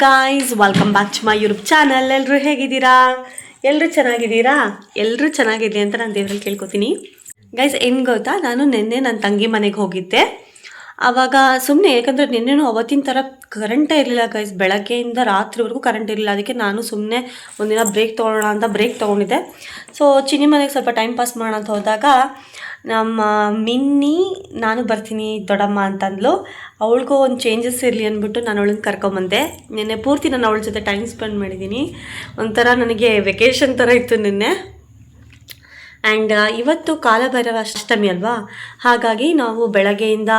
Guys, welcome back to my YouTube channel. ಎಲ್ಲರೂ ಹೇಗಿದ್ದೀರಾ? ಎಲ್ಲರೂ ಚೆನ್ನಾಗಿದ್ದೀರಾ? ಎಲ್ಲರೂ ಚೆನ್ನಾಗಿದೆ ಅಂತ ನಾನು ದೇವರಲ್ಲಿ ಕೇಳ್ಕೊತೀನಿ. ಗೈಸ್, ಏನು ಗೊತ್ತಾ, ನಾನು ನಿನ್ನೆ ನನ್ನ ತಂಗಿ ಮನೆಗೆ ಹೋಗಿದ್ದೆ. ಆವಾಗ ಸುಮ್ಮನೆ, ಯಾಕಂದರೆ ನಿನ್ನೆನೂ ಅವತ್ತಿನ ಥರ ಕರೆಂಟೇ ಇರಲಿಲ್ಲ ಗೈಸ್. ಬೆಳಗ್ಗೆಯಿಂದ ರಾತ್ರಿವರೆಗೂ ಕರೆಂಟ್ ಇರಲಿಲ್ಲ. ಅದಕ್ಕೆ ನಾನು ಸುಮ್ಮನೆ ಒಂದಿನ ಬ್ರೇಕ್ ತೊಗೊಳ್ಳೋಣ ಅಂತ ಬ್ರೇಕ್ ತೊಗೊಂಡಿದ್ದೆ. ಸೊ ಚಿನ್ನಿ ಮನೆಗೆ ಸ್ವಲ್ಪ ಟೈಮ್ ಪಾಸ್ ಮಾಡೋಣ ಅಂತ ಹೋದಾಗ ನಮ್ಮ ಮಿನ್ನಿ ನಾನು ಬರ್ತೀನಿ ದೊಡ್ಡಮ್ಮ ಅಂತಂದ್ಲು. ಅವಳಿಗೂ ಒಂದು ಚೇಂಜಸ್ ಇರಲಿ ಅಂದ್ಬಿಟ್ಟು ನಾನು ಅವಳನ್ನ ಕರ್ಕೊಂಬಂದೆ. ನಿನ್ನೆ ಪೂರ್ತಿ ನಾನು ಅವಳ ಜೊತೆ ಟೈಮ್ ಸ್ಪೆಂಡ್ ಮಾಡಿದ್ದೀನಿ. ಒಂಥರ ನನಗೆ ವೆಕೇಷನ್ ಥರ ಇತ್ತು ನಿನ್ನೆ. ಆ್ಯಂಡ್ ಇವತ್ತು ಕಾಲಭೈರವ ಅಷ್ಟಮಿ ಅಲ್ವಾ, ಹಾಗಾಗಿ ನಾವು ಬೆಳಗ್ಗೆಯಿಂದ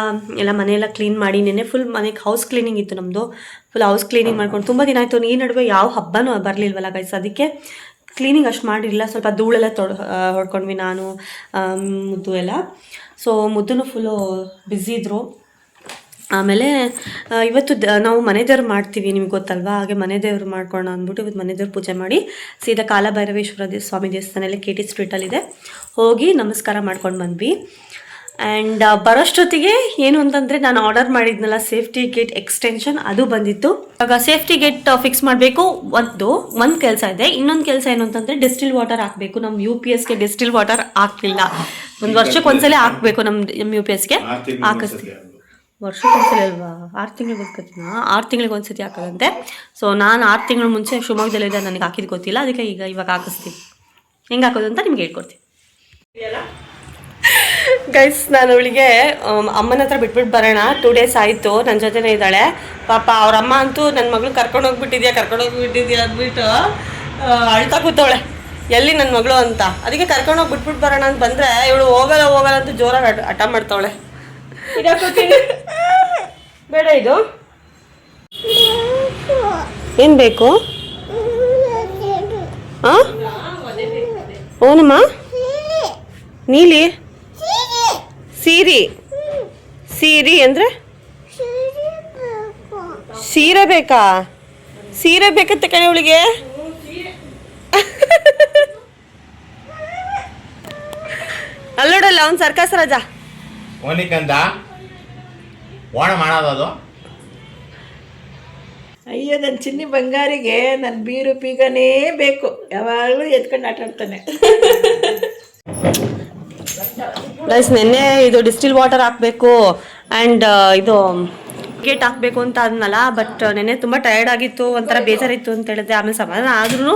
ಎಲ್ಲ ಮನೆಯೆಲ್ಲ ಕ್ಲೀನ್ ಮಾಡಿ, ನಿನ್ನೆ ಫುಲ್ ಮನೆಗೆ ಹೌಸ್ ಕ್ಲೀನಿಂಗ್ ಇತ್ತು ನಮ್ಮದು. ಫುಲ್ ಹೌಸ್ ಕ್ಲೀನಿಂಗ್ ಮಾಡ್ಕೊಂಡು ತುಂಬ ದಿನ ಆಯಿತು. ಈ ನಡುವೆ ಯಾವ ಹಬ್ಬನೂ ಬರಲಿಲ್ವಲ್ಲ ಗೈಸ್, ಅದಕ್ಕೆ ಕ್ಲೀನಿಂಗ್ ಅಷ್ಟು ಮಾಡಿರಲಿಲ್ಲ. ಸ್ವಲ್ಪ ಧೂಳೆಲ್ಲ ಹೊಡ್ಕೊಂಡ್ವಿ ನಾನು, ಮುದ್ದು ಎಲ್ಲ. ಸೊ ಮುದ್ದೂ ಫುಲ್ಲು ಬ್ಯುಸಿ ಇದ್ದರು. ಆಮೇಲೆ ಇವತ್ತು ನಾವು ಮನೆ ದೇವ್ರು ಮಾಡ್ತೀವಿ, ನಿಮ್ಗೆ ಗೊತ್ತಲ್ವಾ. ಹಾಗೆ ಮನೆ ದೇವ್ರು ಮಾಡ್ಕೊಳ್ಳೋಣ ಅಂದ್ಬಿಟ್ಟು ಇವತ್ತು ಮನೆ ದೇವ್ರು ಪೂಜೆ ಮಾಡಿ ಸೀದಾ ಕಾಲಭೈರವೇಶ್ವರ ಸ್ವಾಮಿ ದೇವಸ್ಥಾನ ಎಲ್ಲ KT ಸ್ಟ್ರೀಟಲ್ಲಿದೆ, ಹೋಗಿ ನಮಸ್ಕಾರ ಮಾಡ್ಕೊಂಡು ಬಂದ್ವಿ. ಆ್ಯಂಡ್ ಬರೋಷ್ಟೊತ್ತಿಗೆ ಏನು ಅಂತಂದರೆ, ನಾನು ಆರ್ಡರ್ ಮಾಡಿದ್ನಲ್ಲ ಸೇಫ್ಟಿ ಗೇಟ್ ಎಕ್ಸ್ಟೆನ್ಷನ್, ಅದು ಬಂದಿತ್ತು. ಇವಾಗ ಸೇಫ್ಟಿ ಗೇಟ್ ಫಿಕ್ಸ್ ಮಾಡಬೇಕು. ಒಂದು ಕೆಲಸ ಇದೆ. ಇನ್ನೊಂದು ಕೆಲಸ ಏನು ಅಂತಂದರೆ, ಡಿಸ್ಟಿಲ್ ವಾಟರ್ ಹಾಕಬೇಕು. ನಮ್ಮ UPSಗೆ ಡಿಸ್ಟಿಲ್ ವಾಟರ್ ಹಾಕ್ಲಿಲ್ಲ. ಒಂದು ವರ್ಷಕ್ಕೆ ಒಂದ್ಸಲ ಹಾಕಬೇಕು. ನಮ್ಮ UPSಗೆ ಹಾಕಿಸ್ತೀವಿ. ವರ್ಷಕ್ಕೆ ಒಂದ್ಸಲ ಅಲ್ವಾ, 6 ತಿಂಗಳಿಗೆ ಗೊತ್ತೀನಿ, 6 ತಿಂಗಳಿಗೆ ಒಂದ್ಸತಿ ಹಾಕೋದಂತೆ. ಸೊ ನಾನು 6 ತಿಂಗಳ ಮುಂಚೆ ಶಿವಮೊಗ್ಗದಲ್ಲಿದ್ದೆ, ನನಗೆ ಹಾಕಿದ್ದು ಗೊತ್ತಿಲ್ಲ. ಅದಕ್ಕೆ ಇವಾಗ ಹಾಕಿಸ್ತೀವಿ. ಹೆಂಗೆ ಹಾಕೋದು ಅಂತ ನಿಮ್ಗೆ ಹೇಳ್ಕೊಡ್ತೀನಿ. ಗೈಸ್, ನಾನು ಅವಳಿಗೆ ಅಮ್ಮನ ಹತ್ರ ಬಿಟ್ಬಿಟ್ಟು ಬರೋಣ, 2 ಡೇಸ್ ಆಯಿತು, ನನ್ನ ಜೊತೆನೇ ಇದ್ದಾಳೆ ಪಾಪ. ಅವ್ರ ಅಮ್ಮ ಅಂತೂ ನನ್ನ ಮಗಳು ಕರ್ಕೊಂಡೋಗ್ಬಿಟ್ಟಿದ್ಯಾ ಅಂದ್ಬಿಟ್ಟು ಅಳ್ತಾ ಕೂತವಳೆ, ಎಲ್ಲಿ ನನ್ನ ಮಗಳು ಅಂತ. ಅದಕ್ಕೆ ಕರ್ಕೊಂಡೋಗಿ ಬಿಟ್ಬಿಟ್ಟು ಬರೋಣ ಅಂತ ಬಂದರೆ, ಇವಳು ಹೋಗಲ್ಲ ಅಂತ ಜೋರಾಗಿ ಹಠ ಮಾಡ್ತಾವಳೆ. ಬೇಡ, ಇದು ಏನು ಬೇಕು? ಓನಮ್ಮ, ನೀಲಿ ಸೀರೆ ಅಂದರೆ ಸೀರೆ ಬೇಕಾ? ಸೀರೆ ಬೇಕತ್ತೆ ಕಣೆ ಅವಳಿಗೆ. ಅಲ್ಲೋಡಲ್ಲ, ಅವ್ನು ಸರ್ಕಸ್ ರಾಜ. ಓನಿಕಂದ ಓಣ ಮಾಡೋದು. ಅಯ್ಯೋ, ನನ್ನ ಚಿನ್ನಿ ಬಂಗಾರಿಗೆ ನನ್ನ ಬೀರು ಪೀಗನೇ ಬೇಕು, ಯಾವಾಗಲೂ ಎತ್ಕೊಂಡು ಆಟ ಆಡ್ತಾನೆ. ಗೈಸ್, ನೆನ್ನೆ ಇದು ಡಿಸ್ಟಿಲ್ ವಾಟರ್ ಹಾಕಬೇಕು ಆ್ಯಂಡ್ ಇದು ಗೇಟ್ ಹಾಕಬೇಕು ಅಂತ ಅಂದ್ನಲ್ಲ. ಬಟ್ ನೆನ್ನೆ ತುಂಬ ಟಯರ್ಡ್ ಆಗಿತ್ತು, ಒಂಥರ ಬೇಜಾರಿತ್ತು ಅಂತ ಹೇಳಿದೆ. ಆಮೇಲೆ ಸಮಾಧಾನ ಆದ್ರೂ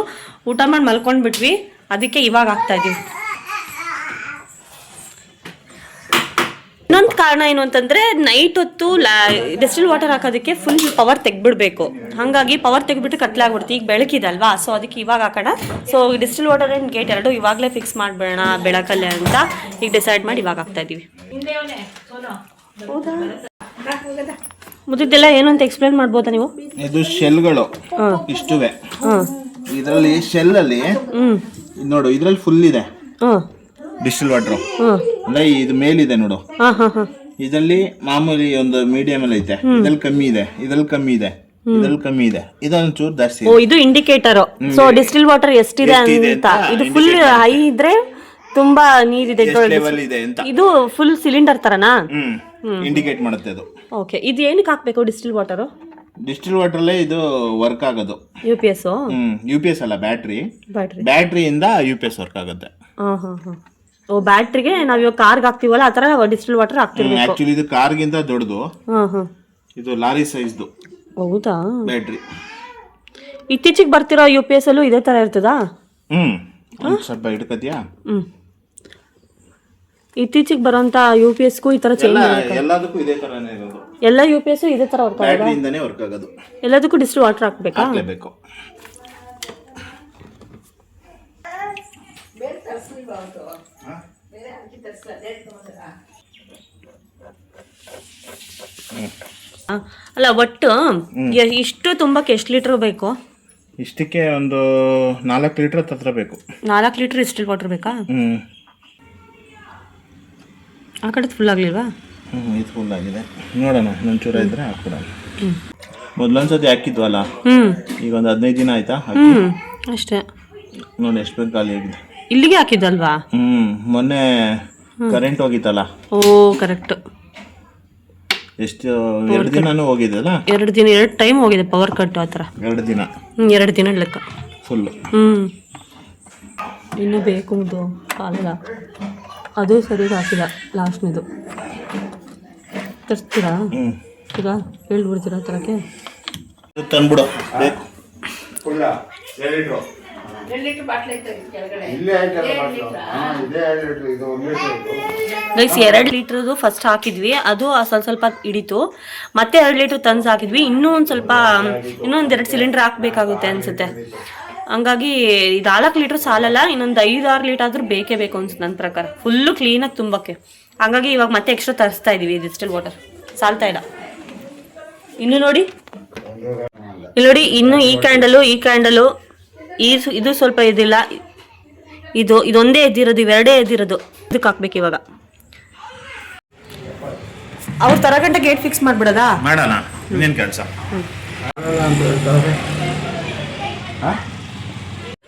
ಊಟ ಮಾಡಿ ಮಲ್ಕೊಂಡ್ಬಿಟ್ವಿ. ಅದಕ್ಕೆ ಇವಾಗ ಹಾಕ್ತಾ ಇದೀವಿ. ಇನ್ನೊಂದು ಕಾರಣ ಏನು ಅಂತಂದರೆ, ನೈಟ್ ಹೊತ್ತು ಡಿಸ್ಟಿಲ್ ವಾಟರ್ ಹಾಕೋದಕ್ಕೆ ಫುಲ್ ಪವರ್ ತೆಗ್ಬಿಡ್ಬೇಕು. ಹಾಗಾಗಿ ಪವರ್ ತೆಗ್ಬಿಟ್ಟು ಕತ್ಲಾಗ್ಬಿಡ್ತು. ಈಗ ಬೆಳಕಿದೆ ಅಲ್ವಾ, ಸೊ ಅದಕ್ಕೆ ಇವಾಗ ಹಾಕೋಣ. So distil water and gate ಎರಡು ಇವಾಗಲೇ ಫಿಕ್ಸ್ ಮಾಡಿಬಿಡೋಣ ಬೆಳಕಲ್ಲೇ ಅಂತ ಈಗ ಡಿಸೈಡ್ ಮಾಡಿ ಇವಾಗ ಹಾಕ್ತಾ ಇದ್ದೀವಿ. ಹೌದಾ, ಮುದ್ದಿದ್ದೆಲ್ಲ ಏನು ಅಂತ ಎಕ್ಸ್ಪ್ಲೇನ್ ಮಾಡ್ಬೋದಾ ನೀವು? ಇದು ಶೆಲ್ಗಳು ಇಷ್ಟುವೆ. ಇದರಲ್ಲಿ ಶೆಲ್ಲಲ್ಲಿ ನೋಡು, ಇದರಲ್ಲಿ ಫುಲ್ ಇದೆ ಡಿಸ್ಟಿಲ್ ವಾಟರ್. ಅಂದ್ರೆ ಇದು ಮೇಲಿದೆ ನೋಡು, ಇದರಲ್ಲಿ ಮಾಮೂಲಿ ಒಂದು ಮೀಡಿಯಂ ಅಲ್ಲಿ ಐತೆ, ಇದ್ರಲ್ಲಿ ಕಮ್ಮಿ ಇದೆ, ಇದ್ರಲ್ಲಿ ಕಮ್ಮಿ ಇದೆ, ಇದ್ರಲ್ಲಿ ಕಮ್ಮಿ ಇದೆ, ಇದೊಂದು ಚೂರು ಜಾಸ್ತಿ. ಇದು ಇಂಡಿಕೇಟರ್. ಸೊ ಡಿಸ್ಟಿಲ್ ವಾಟರ್ ಎಷ್ಟಿದೆ ಅಂತ. ಇದು ಫುಲ್ ಹೈ ಇದ್ರೆ ತುಂಬಾ ನೀರಿದೆ, ಇದು ಫುಲ್ ಸಿಲಿಂಡರ್ ತರನಾ ಇಂಡಿಕೇಟ್ ಮಾಡುತ್ತೆ ಅದು. ಓಕೆ, ಇದು ಏನಕ್ಕೆ ಹಾಕ್ಬೇಕು ಡಿಸ್ಟಿಲ್ ವಾಟರ್? ಡಿಸ್ಟಿಲ್ ವಾಟರ್ ಅಲ್ಲೇ ಇದು ವರ್ಕ್ ಆಗೋದು. UPS ಅಲ್ಲ, ಬ್ಯಾಟ್ರಿಯಿಂದ UPS ವರ್ಕ್ ಆಗುತ್ತೆ. ಓ, ಬ್ಯಾಟ್ರಿಗೆ ನಾವು ಇವಾಗ ಕಾರ್ಗೆ ಹಾಕ್ತಿವಲ್ಲ, ಆ ತರ ಡಿಸ್ಟಿಲ್ ವಾಟರ್ ಹಾಕ್ತಿರ್ಬೇಕು. ಆಕ್ಚುಲಿ ಇದು ಕಾರ್ಗಿಂತ ದೊಡ್ಡದು, ಇದು ಲಾರಿ ಸೈಜ್ದು. ಹೌದಾ? ಬ್ಯಾಟ್ರಿ ಇತ್ತೀಚೆಗೆ ಬರ್ತಿರೋ UPS ಅಲ್ಲೂ ಇದೇ ತರ ಇರ್ತದಾ? ಸ್ವಲ್ಪ ಹಿಡ್ಕತಿಯಾ? ಇತ್ತೀಚೆಗೆ ಬರೋಂತ UPSಗೂ ಈ ತರ ಚೇಂಜ್ ಆಗಬೇಕು. ಎಲ್ಲದಕ್ಕೂ ಇದೇ ತರನೇ ಇರೋದು. ಎಲ್ಲ UPS ಇದೇ ತರ ವರ್ಕ್ ಆಗೋದು. ಬ್ಯಾಟ್ರಿಯಿಂದನೇ ವರ್ಕ್ ಆಗೋದು. ಎಲ್ಲದಕ್ಕೂ ಡಿಸ್ಟಿಲ್ ವಾಟರ್ ಹಾಕ್ಬೇಕಾ? ಹಾಕ್ಲೇಬೇಕು. ಅಲ್ಲ, ಒಟ್ಟು ಇಷ್ಟು ತುಂಬಕ್ಕೆ ಎಷ್ಟು ಲೀಟರ್ ಬೇಕು? ಇಷ್ಟಕ್ಕೆ ಒಂದು 4 ಲೀಟರ್ ಹತ್ರ ಬೇಕು. 4 ಲೀಟರ್ ಡಿಸ್ಟಿಲ್ ವಾಟರ್ ಬೇಕಾ? ಆ ಕಡೆ ಫುಲ್ ಆಗ್ಲಿಲ್ವಾ? ಇದು ಫುಲ್ ಆಗಿದೆ. ನೋಡೋಣ, ಒಂಚೂರ ಇದ್ರೆ ಹಾಕ್ಬಿಡೋಣ. ಮೊದಲೊಂದ್ಸತಿ ಹಾಕಿದ್ವಲ್ಲ, ಈಗ ಒಂದು 15 ದಿನ ಆಯ್ತಾ ಅಷ್ಟೇ. ನೋಡಿ ಎಷ್ಟು ಬೇಗ ಖಾಲಿ ಆಗಿದೆ. ಇಲ್ಲಿಗೆ ಹಾಕಿದ್ದಲ್ವಾ? ಮೊನ್ನೆ ಕರೆಂಟ್ ಹೋಗಿತ್ತಲ್ಲ. ಓ ಕರೆಕ್ಟ್. ಎಷ್ಟು 2 ದಿನಾನೂ ಹೋಗಿದೆಲ್ಲ 2 ದಿನ 2 ಟೈಮ್ ಹೋಗಿದೆ ಪವರ್ ಕಟ್ ಆ ಥರ. 2 ದಿನ 2 ದಿನ ಲೆಕ್ಕ ಫುಲ್ಲು. ಇನ್ನೂ ಬೇಕು ಇದು ಕಾಲಿಲ್ಲ, ಅದು ಸರಿಯಾಗಿ ಹಾಕಿಲ್ಲ ಲಾಸ್ಟ್ನಿದು. ತರಿಸ್ತೀರಾ ಈಗ ಹೇಳ್ಬಿಡ್ತೀರಾ ತರಕ್ಕೆ? ತಂದ್ಬಿಡು ಬೇಕು. ಗೈಸ್ 2 ಲೀಟ್ರದು ಫಸ್ಟ್ ಹಾಕಿದ್ವಿ, ಅದು ಸ್ವಲ್ಪ ಹಿಡಿತು. ಮತ್ತೆ 2 ಲೀಟ್ರ್ ತಂದು ಹಾಕಿದ್ವಿ. ಇನ್ನೊಂದು 2 ಸಿಲಿಂಡರ್ ಹಾಕ್ಬೇಕಾಗುತ್ತೆ ಅನ್ಸುತ್ತೆ. ಹಂಗಾಗಿ ಇದು 4 ಲೀಟ್ರ್ ಸಾಲಲ್ಲ, ಇನ್ನೊಂದು 5-6 ಲೀಟರ್ ಆದ್ರೂ ಬೇಕೇ ಬೇಕು ಅನ್ಸುತ್ತೆ ನನ್ನ ಪ್ರಕಾರ, ಫುಲ್ಲು ಕ್ಲೀನಾಗಿ ತುಂಬಕ್ಕೆ. ಹಂಗಾಗಿ ಇವಾಗ ಮತ್ತೆ ಎಕ್ಸ್ಟ್ರಾ ತರಿಸ್ತಾ ಇದೀವಿ ಡಿಸ್ಟಿಲ್ ವಾಟರ್, ಸಾಲ್ತಾ ಇಲ್ಲ. ಇನ್ನು ನೋಡಿ, ಇಲ್ಲಿ ನೋಡಿ, ಇನ್ನು ಈ ಕ್ಯಾಂಡಲು ಇದು ಸ್ವಲ್ಪ ಇದಿಲ್ಲ, ಇದೊಂದೇ ಎದ್ದಿರೋದು, ಇವೆರಡೇ ಎದ್ದಿರೋದು. ಇದಕ್ಕೆ ಹಾಕ್ಬೇಕು ಇವಾಗ. ಅವ್ರು ತರಗಂಟೆ ಗೇಟ್ ಫಿಕ್ಸ್ ಮಾಡ್ಬಿಡೋದಾ? ಮಾಡೋಣ, ಇನ್ನೇನು ಕೆಲಸ.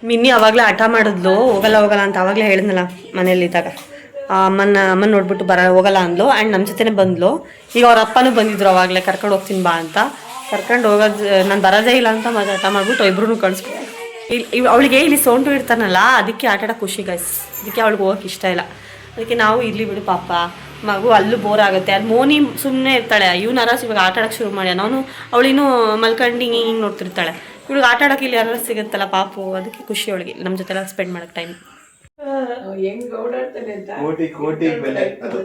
ಮಿನ್ನಿ ಅವಾಗಲೇ ಹಠ ಮಾಡಿದ್ಲು, ಹೋಗಲ್ಲ ಅಂತ ಅವಾಗಲೇ ಹೇಳಿದ್ನಲ್ಲ ಮನೇಲಿ ಇದ್ದಾಗ. ಅಮ್ಮನ ನೋಡ್ಬಿಟ್ಟು ಹೋಗಲ್ಲ ಅಂದ್ಲು. ಆ್ಯಂಡ್ ನಮ್ಮ ಜೊತೆನೇ ಬಂದ್ಲು. ಈಗ ಅವ್ರ ಅಪ್ಪನೂ ಬಂದಿದ್ರು ಅವಾಗಲೇ, ಕರ್ಕೊಂಡು ಹೋಗ್ತೀನಿ ಬಾ ಅಂತ. ಕರ್ಕೊಂಡು ಹೋಗೋದು ನಾನು ಬರೋದೇ ಇಲ್ಲ ಅಂತ ಮತ್ತೆ ಹಠ ಮಾಡ್ಬಿಟ್ಟು ಇಬ್ರು ಕಳಿಸ್ಬಿಟ್ಟು, ಅವಳಿಗೆ ಇಲ್ಲಿ ಸೌಂಡು ಇರ್ತಾನಲ್ಲ, ಅದಕ್ಕೆ ಆಟ ಆಡೋಕೆ ಖುಷಿ ಗೈಸ್. ಅದಕ್ಕೆ ಅವಳಿಗೆ ಹೋಗೋಕೆ ಇಷ್ಟ ಇಲ್ಲ. ಅದಕ್ಕೆ ನಾವು ಇಲ್ಲಿ ಬಿಡು ಪಾಪ, ಮಗು ಅಲ್ಲೂ ಬೋರ್ ಆಗುತ್ತೆ. ಅದು ಮೋನಿ ಸುಮ್ಮನೆ ಇರ್ತಾಳೆ, ಇವನಾರ ಇವಾಗ ಆಟ ಆಡೋಕ್ಕೆ ಶುರು ಮಾಡಿ, ನಾನು ಅವಳಿನ್ನೂ ಮಲ್ಕೊಂಡು ಹಿಂಗೆ ನೋಡ್ತಿರ್ತಾಳೆ. ಇವಳಿಗೆ ಆಟ ಆಡೋಕೆ ಇಲ್ಲಿ ಯಾರು ಸಿಗುತ್ತಲ್ಲ ಪಾಪು, ಅದಕ್ಕೆ ಖುಷಿ ಅವಳಿಗೆ ನಮ್ಮ ಜೊತೆ ಎಲ್ಲ ಸ್ಪೆಂಡ್ ಮಾಡೋಕ್ಕೆ ಟೈಮ್. ಕೋಟಿ ಬೆಲೆ ಅದು.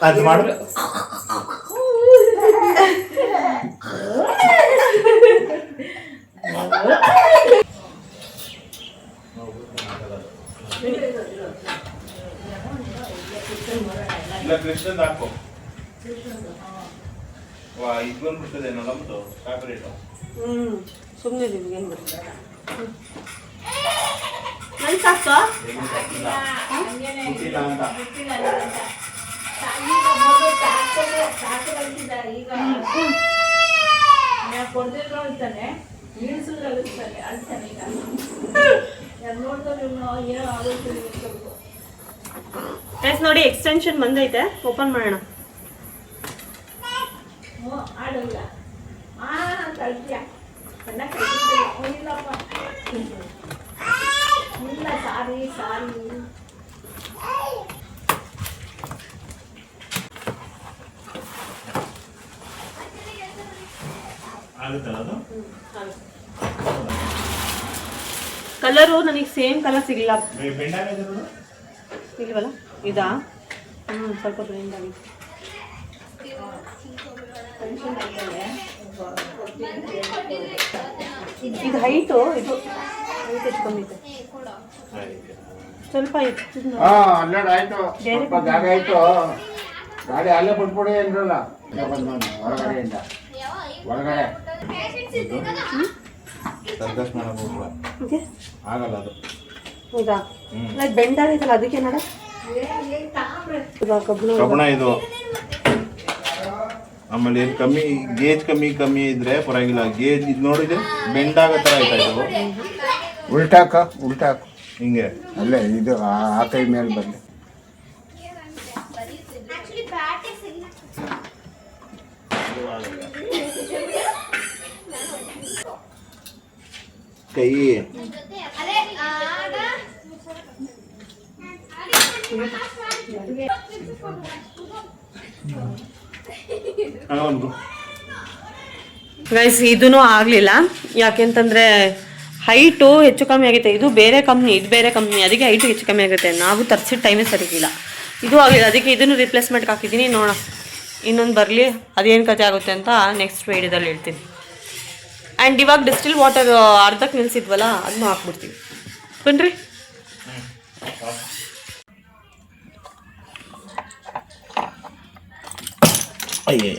ಅದು ಮಾಡು. ಇಲ್ಲ ಕೃಷ್ಣದ ಹಾಕು. ವಾ ಇದು ಬಂದ್ಬಿಡ್ತದೆ ನಮ್ಮದು ಕಾಪರೇಟ್. ಸುಮ್ಮನೆ ಏನು ಬರ್ತಾರೆ ನನ್ನ ಸಾಕು ನೋಡಿ. ಎಕ್ಸ್ಟೆನ್ಷನ್ ಬಂದೈತೆ, ಓಪನ್ ಮಾಡೋಣ. ಕಲರು ನನಗೆ ಸೇಮ್ ಕಲರ್ ಸಿಗಲಿಲ್ಲ. ಇಲ್ವಲ್ಲ ಇದಾ? ಸ್ವಲ್ಪ ಬ್ಲೆಂಡ್ ಆಗಿದೆ. ಇದು ಹೈಟು, ಇದು ಹೈಟ್ ಎಷ್ಟು ಕಮ್ಮಿ ಇದೆ, ಸ್ವಲ್ಪ ಇತ್ತು. ಜಾಗ ಆಯ್ತು, ಗಾಡಿ ಅಲ್ಲೇ ಬಿಟ್ಬಿಡಿ ಅಂದ್ರಲ್ಲ ಹೊರಗಡೆಯಿಂದ ಒಳಗಡೆ ಆಗಲ್ಲ ಅದು. ಹೌದಾ? ಬೆಂಡ್ ಆಗೈತಲ್ಲ, ಅದಕ್ಕೆ ನೋಡ ಕಬ್ಬಣ ಇದು. ಆಮೇಲೆ ಏನು ಕಮ್ಮಿ ಗೇಜ್ ಕಮ್ಮಿ ಇದ್ರೆ ಪರವಾಗಿಲ್ಲ. ಗೇಜ್ ಇದು ನೋಡಿದ್ರೆ ಬೆಂಡ್ ಆಗೋ ಥರ ಆಯ್ತಾ ಇದು. ಉಲ್ಟಾಕ ಹಿಂಗೆ ಅಲ್ಲೇ ಇದು ಆ ಕೈ ಮೇಲೆ ಬಂದೆ. ಕೈ ಗೈಸ್ ಇದೂ ಆಗಲಿಲ್ಲ. ಯಾಕೆಂತಂದರೆ ಹೈಟು ಹೆಚ್ಚು ಕಮ್ಮಿ ಆಗುತ್ತೆ. ಇದು ಬೇರೆ ಕಂಪ್ನಿ, ಅದಕ್ಕೆ ಹೈಟು ಹೆಚ್ಚು ಕಮ್ಮಿ ಆಗುತ್ತೆ. ನಾವು ತರಿಸಿದ ಟೈಮೇ ಸರಿಗಿಲ್ಲ. ಇದು ಆಗಲಿಲ್ಲ, ಅದಕ್ಕೆ ಇದನ್ನು ರಿಪ್ಲೇಸ್ಮೆಂಟ್ಗೆ ಹಾಕಿದ್ದೀನಿ. ನೋಡೋಣ ಇನ್ನೊಂದು ಬರಲಿ, ಅದೇನು ಕತೆ ಆಗುತ್ತೆ ಅಂತ ನೆಕ್ಸ್ಟ್ ವೀಡಿಯೋದಲ್ಲಿ ಹೇಳ್ತೀನಿ. ಆ್ಯಂಡ್ ಇವಾಗ ಡಿಸ್ಟಿಲ್ ವಾಟರ್ ಅರ್ಧಕ್ಕೆ ನಿಲ್ಲಿಸಿದ್ವಲ್ಲ, ಅದನ್ನು ಹಾಕ್ಬಿಡ್ತೀವಿ. ಬನ್ನಿರಿ. ಅಯ್ಯೇ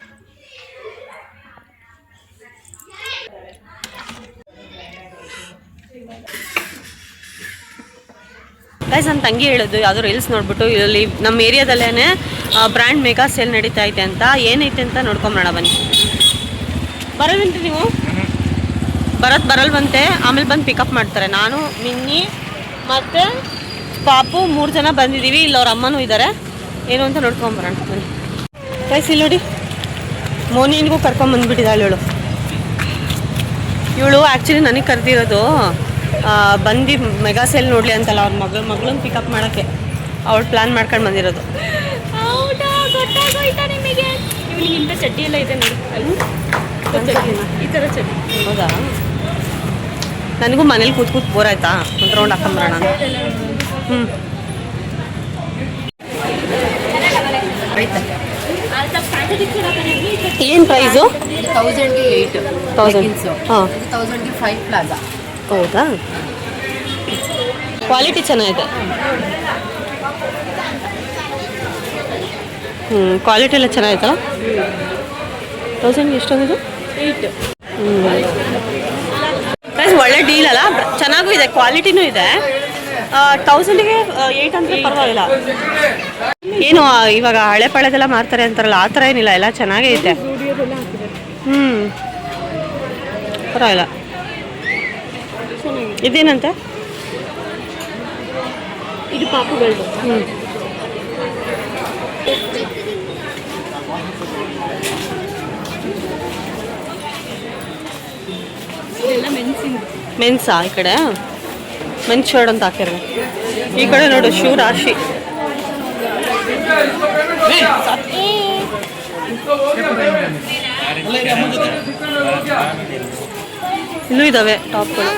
ಗೈಸ್ ನನ್ನ ತಂಗಿ ಹೇಳೋದು, ಯಾವುದೋ ರೀಲ್ಸ್ ನೋಡ್ಬಿಟ್ಟು ಇಲ್ಲಿ ನಮ್ಮ ಏರಿಯಾದಲ್ಲೇ ಬ್ರ್ಯಾಂಡ್ ಮೆಗಾ ಸೇಲ್ ನಡೀತಾ ಐತೆ ಅಂತ. ಏನೈತೆ ಅಂತ ನೋಡ್ಕೊಂಬರೋಣ ಬನ್ನಿ. ಬರೋದಂತೆ ನೀವು ಬರಲ್ವಂತೆ, ಆಮೇಲೆ ಬಂದು ಪಿಕಪ್ ಮಾಡ್ತಾರೆ. ನಾನು, ಮಿನ್ನಿ ಮತ್ತು ಪಾಪು 3 ಜನ ಬಂದಿದ್ದೀವಿ. ಇಲ್ಲಿ ಅವ್ರ ಅಮ್ಮನೂ ಇದ್ದಾರೆ. ಏನು ಅಂತ ನೋಡ್ಕೊಂಬರೋಣ ಬನ್ನಿ. ಗೈಸ್ ಇಲ್ಲಿ ನೋಡಿ, ಮೋನಿನಿಗೂ ಕರ್ಕೊಂಬಂದ್ಬಿಟ್ಟಿದ್ದಾಳೆ ಇವಳು ಆ್ಯಕ್ಚುಲಿ ನನಗೆ ಕರೆದಿರೋದು ಬಂದು ಮೆಗಾ ಸೇಲ್ ನೋಡಲಿ ಅಂತಲ್ಲ, ಅವ್ರ ಮಗಳನ್ನ ಪಿಕಪ್ ಮಾಡೋಕ್ಕೆ ಅವಳು ಪ್ಲ್ಯಾನ್ ಮಾಡ್ಕೊಂಡು ಬಂದಿರೋದು. ಗೊತ್ತಾಗೋಯ್ತಾ ನಿಮಗೆ? ನಿಮಗೆ ಇಂಥ ಚಡ್ಡಿ ಎಲ್ಲ ಇದೆ ನೋಡಿ, ಈ ಥರ ಚಡ್ಡಿ. ಹೌದಾ? ನನಗೂ ಮನೇಲಿ ಕೂತ್ ಬೋರ್ ಆಯ್ತಾ, ಒಂದು ರೌಂಡ್ ಹಾಕೊಂಬರೋಣ ಅಂತ. ಏನು ಪ್ರೈಸು? 1000ಗೆ 8 1000. ಹಾಂ, 1000ಗೆ 5 ಪ್ಲಾಜಾ. ಹೌದಾ? ಕ್ವಾಲಿಟಿ ಚೆನ್ನಾಗಿದೆ. ಕ್ವಾಲಿಟಿ ಎಲ್ಲ ಚೆನ್ನಾಗಿತ್ತಲ್ಲ. 1000ಗೆ ಎಷ್ಟಾಗೋದು? 8. ಒಳ್ಳೆ ಡೀಲ್ ಅಲ್ಲ, ಚೆನ್ನಾಗೂ ಇದೆ, ಕ್ವಾಲಿಟಿನೂ ಇದೆ. 1000ಗೆ 8 ಅಂದರೆ ಪರವಾಗಿಲ್ಲ. ಏನು ಇವಾಗ ಹಳೆ ಪಳೆದೆಲ್ಲ ಮಾರ್ತಾರೆ ಅಂತಾರಲ್ಲ, ಆ ಥರ ಏನಿಲ್ಲ, ಎಲ್ಲ ಚೆನ್ನಾಗೇ ಐತೆ. ಪರವಾಗಿಲ್ಲ. ಇದೇನಂತೆ? ಇದು ಪಾಪುಗಳು. ಮೆನ್ಸಾ? ಈ ಕಡೆ ಮೆನ್ಸ್ ಶರ್ಟ್ ಅಂತ ಹಾಕಿರೋ. ಈ ಕಡೆ ನೋಡು, ಶೂ ರಾಶಿ. ಇಲ್ಲೂ ಇದಾವೆ ಟಾಪ್ಗಳು.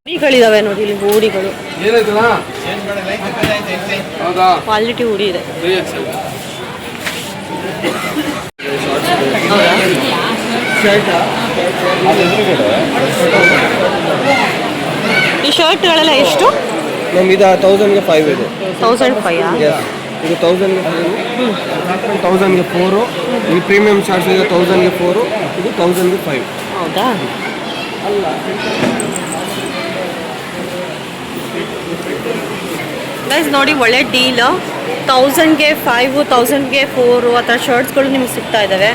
ಹೂಡಿಗಳಿದಾವೆ ನೋಡಿ, ಇಲ್ಲಿ ಹೂಡಿಗಳು. ಕ್ವಾಲಿಟಿ ಹೂಡಿ ಇದೆ. ಈ ಶರ್ಟ್ಗಳೆಲ್ಲ ಎಷ್ಟು? ನಮ್ಗೆ ಇದು 1000ಗೆ 5 ಇದೆ. 1005? ಇದು 1000ಗೆ 1000ಗೆ 4. ಈ ಪ್ರೀಮಿಯಂ ಶಾರ್ಟ್ಸ್ ಇದೆ 1000ಗೆ 4, ಇದು 1000ಗೆ 5. ಹೌದಾ? ಗೈಸ್ ನೋಡಿ, ಒಳ್ಳೆ ಡೀಲ್. 1000ಗೆ 5, 1000ಗೆ 4 ಆ ಥರ ಶರ್ಟ್ಸ್ಗಳು ನಿಮ್ಗೆ ಸಿಗ್ತಾ ಇದ್ದಾವೆ.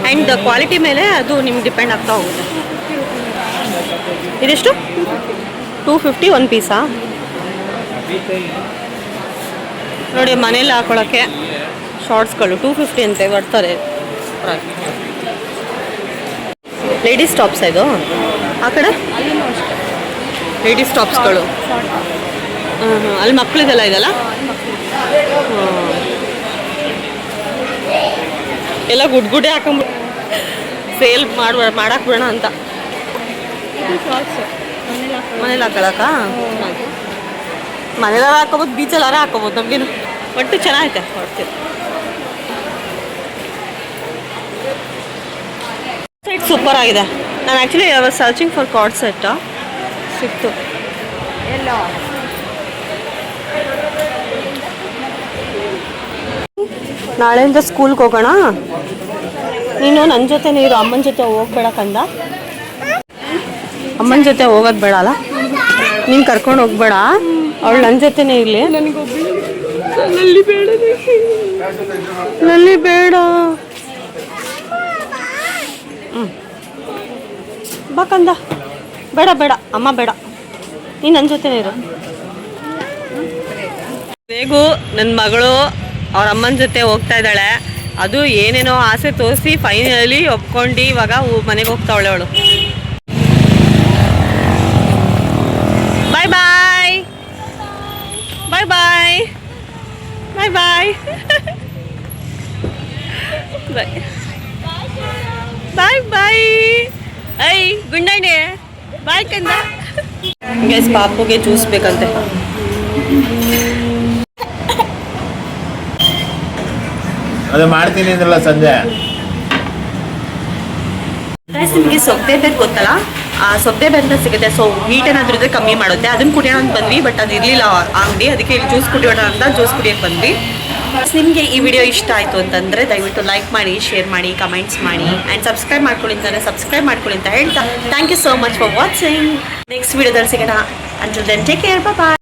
ಆ್ಯಂಡ್ ಕ್ವಾಲಿಟಿ ಮೇಲೆ ಅದು ನಿಮ್ಗೆ ಡಿಪೆಂಡ್ ಆಗ್ತಾ ಹೋಗುತ್ತೆ. ಇದೆಷ್ಟು? 250 1 ಪೀಸಾ? ನೋಡಿ, ಮನೇಲಿ ಹಾಕೊಳ್ಳೋಕ್ಕೆ ಶಾರ್ಟ್ಸ್ಗಳು 250 ಅಂತೆ ಬರ್ತಾರೆ. ಲೇಡೀಸ್ ಟಾಪ್ಸ್ ಇದು. ಆ ಕಡೆ ಲೇಡೀಸ್ ಟಾಪ್ಸ್ಗಳು. ಅಲ್ಲಿ ಮಕ್ಕಳಿದೆಲ್ಲ ಇದೆಲ್ಲ. ಎಲ್ಲ ಗುಡ್ಗುಡೆ ಹಾಕೊಂಬಿಟ್ಟು ಸೇಲ್ ಮಾಡಾಕ್ಬಿಡೋಣ ಅಂತ. ಮನೇಲಿ ಹಾಕೊಳಕ? ಮನೇಲಾರ ಹಾಕೋಬೋದು, ಬೀಚಲ್ಲಾರ ಹಾಕೋಬೋದು, ನಮಗೇನು. ಒಟ್ಟು ಚೆನ್ನಾಗೈತೆ ಹೊಡ್ತೀವಿ. ಸೆಟ್ ಸೂಪರ್ ಆಗಿದೆ. ನಾನು actually searching for card set ಸಿಕ್ತು. ನಾಳೆಯಿಂದ ಸ್ಕೂಲ್ಗೆ ಹೋಗೋಣ. ನೀನು ನನ್ನ ಜೊತೆನೇ ಇರು, ಅಮ್ಮನ ಜೊತೆ ಹೋಗ್ಬೇಡ ಕಂದ. ಅಮ್ಮನ ಜೊತೆ ಹೋಗೋದು ಬೇಡ ಅಲ್ಲ, ನೀನು ಕರ್ಕೊಂಡು ಹೋಗ್ಬೇಡ. ಅವಳು ನನ್ನ ಜೊತೆನೇ ಇರಲಿ. ನಲ್ಲಿ ಬೇಡ, ನಲ್ಲಿ ಬೇಡ. ಬಾ ಕಂದ. ಬೇಡ ಬೇಡ ಅಮ್ಮ ಬೇಡ, ನೀನು ನನ್ನ ಜೊತೆನೇ ಇರು. ಬೇಗು ನನ್ನ ಮಗಳು ಅವ್ರ ಅಮ್ಮನ ಜೊತೆ ಹೋಗ್ತಾ ಇದ್ದಾಳೆ. ಅದು ಏನೇನೋ ಆಸೆ ತೋರಿಸಿ ಫೈನಲಿ ಒಪ್ಕೊಂಡು ಇವಾಗ ಮನೆಗೆ ಹೋಗ್ತಾವಳೆ ಅವಳು. ಬಾಯ್ ಬಾಯ್ ಬಾಯ್ ಬಾಯ್ ಬಾಯ್ ಬಾಯ್ ಬಾಯ್ ಬಾಯ್ ಬಾಯ್. ಐ ಗುಂಡಾಣೆ ಬಾಯ್ ಕಂದ. ಗೈಸ್, ಪಾಪುಗೆ ಜ್ಯೂಸ್ ಬೇಕಂತೆ. ಅದೇ ಮಾಡ್ತೀನಿ ಅಂದ್ರಲ್ಲ ಸಂಜೆ. ನಿಮಗೆ ಸೊಪ್ಪೆ ಬೇರೆ ಗೊತ್ತಲ್ಲ, ಆ ಸೊಪ್ಪೆ ಬೇರೆ ಸಿಗುತ್ತೆ. ಸೊ ವೀಟ್ ಏನಾದ್ರೂ ಇದ್ರೆ ಕಮ್ಮಿ ಮಾಡುತ್ತೆ. ಅದನ್ನ ಕುಡಿಯೋಣ ಅಂತ ಬಂದ್ವಿ, ಬಟ್ ಅದು ಇರಲಿಲ್ಲ ಅಂಗಡಿ. ಅದಕ್ಕೆ ಇಲ್ಲಿ ಜ್ಯೂಸ್ ಕುಡಿಯೋಣ ಅಂತ ಜ್ಯೂಸ್ ಕುಡಿಯೋಕೆ ಬಂದ್ವಿ. ನಿಮಗೆ ಈ ವಿಡಿಯೋ ಇಷ್ಟ ಆಯಿತು ಅಂತಂದರೆ ದಯವಿಟ್ಟು ಲೈಕ್ ಮಾಡಿ, ಶೇರ್ ಮಾಡಿ, ಕಮೆಂಟ್ಸ್ ಮಾಡಿ ಆ್ಯಂಡ್ ಸಬ್ಸ್ಕ್ರೈಬ್ ಮಾಡ್ಕೊಳ್ಳಿ ಅಂತಾರೆ ಸಬ್ಸ್ಕ್ರೈಬ್ ಮಾಡ್ಕೊಳ್ಳಿ ಅಂತ ಹೇಳ್ತಾ thank you so much for watching. Next ವಿಡಿಯೋದಲ್ಲಿ ಸಿಗೋಣ. ಅಂಟಿಲ್ ದೆನ್ ಟೇಕ್ ಕೇರ್, ಬಾಯ್.